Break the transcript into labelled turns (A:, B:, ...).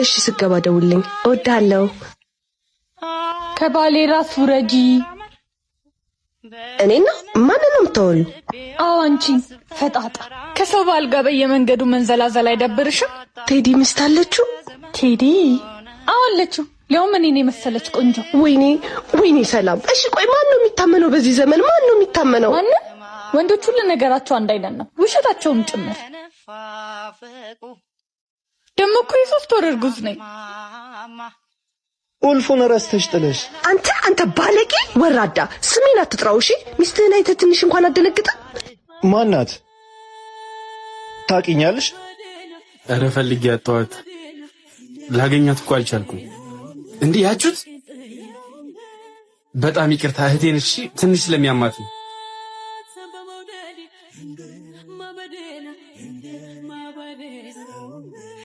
A: እሺ ስገባ ደውልልኝ። እወድሃለሁ።
B: ከባሌ ራስ ውረጂ።
A: እኔና ማንን ነው የምታወሪው?
B: አዎ አንቺ ፈጣጣ ከሰው ባል ጋር በየመንገዱ መንዘላዘል አይደብርሽም?
A: ቴዲ ሚስት አለችው?
B: ቴዲ አለችው። ሊያውም እኔን የመሰለች ቆንጆ።
A: ወይኔ ሰላም። እሺ ቆይ ማን ነው የሚታመነው በዚህ ዘመን? ማን ነው የሚታመነው?
B: ማንም? ወንዶች ሁሉ ነገራቸው አንድ አይነት ነው፣ ውሸታቸውም ጭምር። ደግሞ እኮ የ3 ወር እርጉዝ ነኝ።
C: ኡልፉን ረስተሽ ጥለሽ።
A: አንተ ባለጌ ወራዳ፣ ስሜን አትጥራው እሺ። ሚስትህን አይተህ ትንሽ እንኳን አትደነግጥም?
C: ማናት? ታውቂኛለሽ?
D: ኧረ ፈልጌ አጣኋት። ላገኛት እኮ አልቻልኩም። እንዲህ ያችሁት በጣም ይቅርታ እህቴ ነች። ትንሽ ስለሚያማት ነው።